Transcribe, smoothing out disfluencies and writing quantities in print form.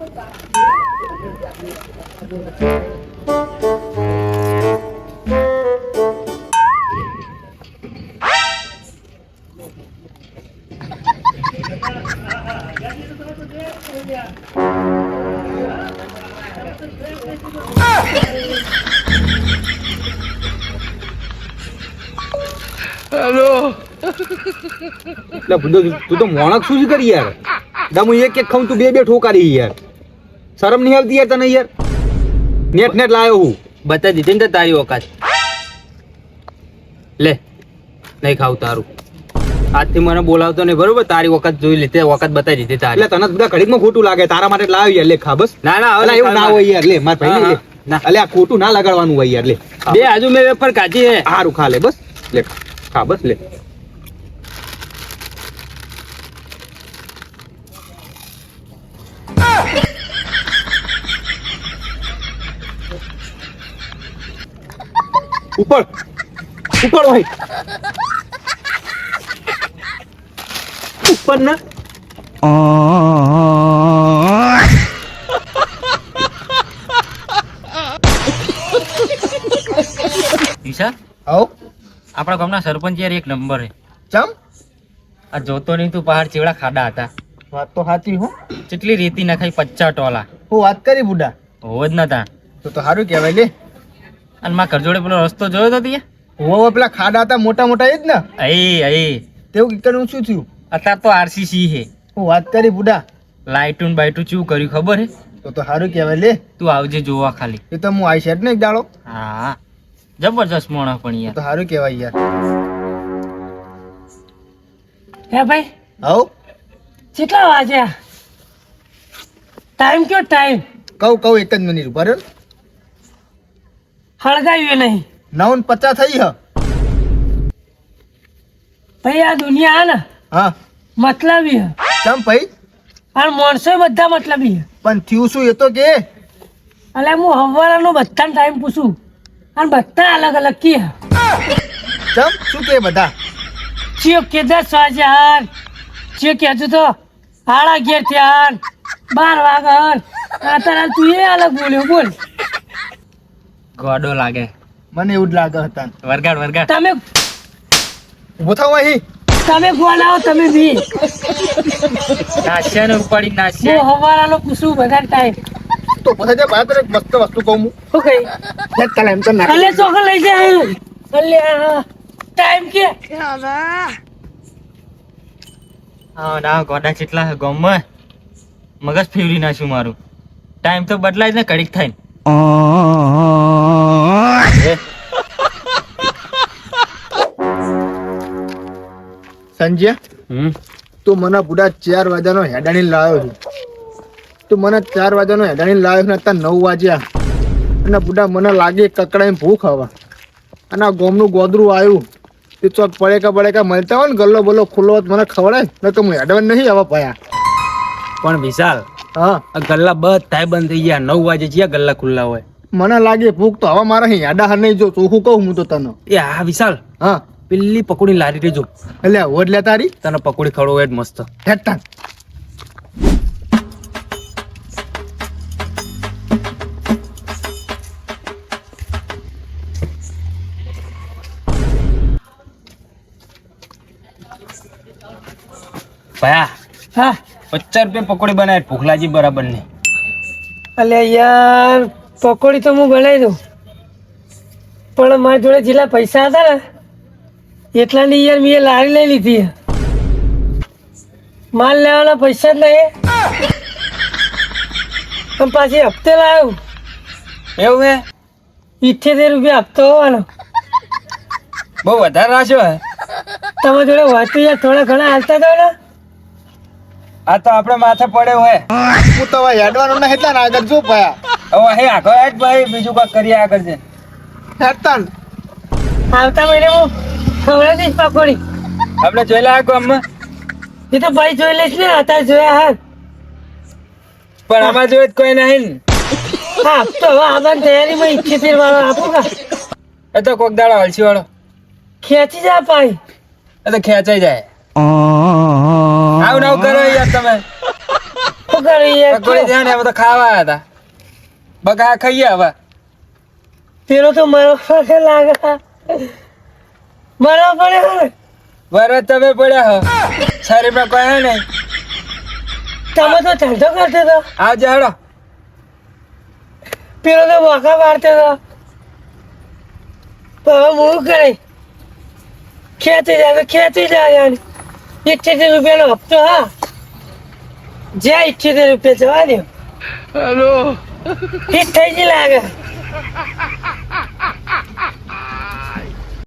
Hello એટલે તું તો મોણક શું કરી યાર? હું એક એક ખાઉં તું બે બે ઠોકારી યાર. શરમ નહીં આવતી યાર તને યાર? નેટ નેટ લાયો હું બતાવી દીધી ને તારી વખત. લે નહીં ખાવ તારું. આજથી મને બોલાવતો નહીં બરોબર. તારી વખત જોઈ લીધી વખત બતાવી દીધી તારી. એટલે તને બધા ઘડીકમાં ખોટું લાગે તારા માટે લાવ્યો યાર. લે ખા બસ. ના ના હવે એવું ના હોય યાર. લે માર ભાઈ લે ના. અલે આ ખોટું ના લગાડવાનું હોય યાર. લે બે આજુ મેં વેફર કાઢી હે. હારું ખા લે બસ. લે ખા બસ લે. ઉપર ઉપર ભાઈ ઉપર ના ઈશા આવો આપણા ગામના સરપંચ યાર એક નંબર હે. ચમ આ જોતો નહીં તું પહાડ ચેવડા ખાડા હતા. વાત તો સાચી હો. કેટલી રેતી નખાઈ 50 ટોલા. હું વાત કરી બુડા હોવ જ નતા. તો સારું કહેવાય લે. અને માં ઘર જોડે પેલો રસ્તો જોયો તો તીએ? હોવા પેલા ખાડા હતા મોટા મોટા એ જ ને. અહી તેવું કીકરનું શું થયું? અત્યારે તો આરસીસી હે. હું વાત કરી બુડા. લાઇટું બાઇટું ચેવું કર્યું ખબર હે? તો સારું કહેવાય લે. તું આવજે જોવા ખાલી. એ તો હું આઈ શેડ ને એક દાડો. હા જબરજસ્ત મોણા પણ યાર. તો સારું કહેવાય યાર. હે ભાઈ આવો કેટલા વાગ્યા? ટાઈમ કયો ટાઈમ? કહું એક જ મિનિટ ઉભા રહ્યો. હળગાવ્યું નહીં 9:50 થઈ હ. ભાઈ આ દુનિયા હે ને હા મતલબી હે. ચમ ભાઈ અને માણસો બધા મતલબી હે. પણ થયું શું એ તો કે. એટલે હું હવારાનો બધાનો ટાઈમ પૂછું અને બધા અલગ અલગ કી હે. ચમ શું કે બધા? ચિયો કે 10 વાગ્યા ચિયો કે હજુ તો 11:30 થયા 12 વાગ્યા અત્યારે તું એ અલગ બોલ્યો બોલ. ગોડો લાગે. મને એવું જ લાગે હતા. વરગાડ વરગાડ. તમે ઉભો થાવ અહીં. તમે બોલાવો તમે બી. નાસ્યા ને ઉપાડી હું નાસ્યા. હવારાનો પૂછું બધા ટાઈમ. તો પછી તે બાદ એક મસ્ત વસ્તુ કહું હું. શું કઈ લે ચાલ એમ તો ના. અલે ચોકર લઈ જાય અલે ટાઈમ કે હા ના ગોડા કેટલા હે ગામમાં. મગજ ફેવરી નાખ્યું મારું. ટાઈમ તો બદલાય જ ને કડીક થાય. સંજય તું મને બુડા 4 વાગ્યાનો હેડાણી લાવ્યો છે. તું મને 4 વાગ્યાનો હેડાણી લાવ્યો છે અત્યારે 9 વાગ્યા. અને બુડા મને લાગે કકડાઈ ભૂખ હવા. અને આ ગોમનું ગોદરું આવ્યું તે ચોક પડેકા મળતા હોય ને ગલ્લો બલ્લો ખુલ્લો હોય તો મને ખવડાય ને તો હું હેડવાન નહીં આવા પાયા. પણ વિશાલ હા આ ગલ્લા બધા બંધ થઈ ગયા. 9 વાગે જ્યાં ગલ્લા ખુલ્લા હોય. મને લાગે ભૂખ તો હવે મારા અહીં હેડા નહીં જો ચોખ્ખું કહું હું તો તને. એ હા વિશાલ હા પેલી પકોડી લારી રેજો. એટલે ઓડ લે તારી તને પકોડી ખવડો હોય મસ્ત. હેડતા ભયા હા 50 રૂપિયા પકોડી બનાવે ભૂખલાજી બરાબર ને. અલે યાર પકોડી તો હું બનાવી દઉં પણ મારી જોડે જેટલા પૈસા હતા ને એટલાની યાર મેં લારી લઈ લીધી. માલ લેવાના પૈસા જ નહીં પણ પાછી હપ્તે લાવ્યું. એવું હે? 78 રૂપિયા હપ્તો હોવાનો. બહુ વધારે રાખ્યો હે. તમારી જોડે વાત તો યાર થોડા ઘણા હાલતા હતા ને. આ તો આપણે માથે પડ્યો હોય. હું તો હવે હેડવાનો ના એટલા ના આગળ જો પાયા. હવે હે આગળ હેડ ભાઈ બીજું કાંઈક કરીએ આગળ છે. હેડતા આવતા મહિને હું ખવડાવી દઈશ પકોડી. આપણે જોઈ લા ગામમાં. એ તો ભાઈ જોઈ લઈશ ને અત્યારે જોયા હાથ. પણ આમાં જોઈ જ કોઈ નહીં ને. હા હપ્તો હવે આવવાની તૈયારીમાં 78 વાળો આપો કા. એ તો કોક દાડો હલસી વાળો. ખેંચી જા પાઈ. એ તો ખેંચાઈ જાય. આવું નવું કરો યાર તમે. તો કરું યાર પકોડી છે ને હવે તો ખાવા હતા બગા ખાઈએ હવે પેલો તો મારો પડે લાગે મારો પડે વરસ તમે પડ્યા હો શરીરમાં કોઈ હે નહીં તમે તો ધંધો કરતો હતો આવજે હેડો પેલો તો વાંકા મારતો હતો તો હવે હું કરે ખેંચી જાય યાર 78 રૂપિયાનો હપ્તો હા જ્યાં 78 રૂપિયા જવા દો હિટ થઈ ગઈ લાગે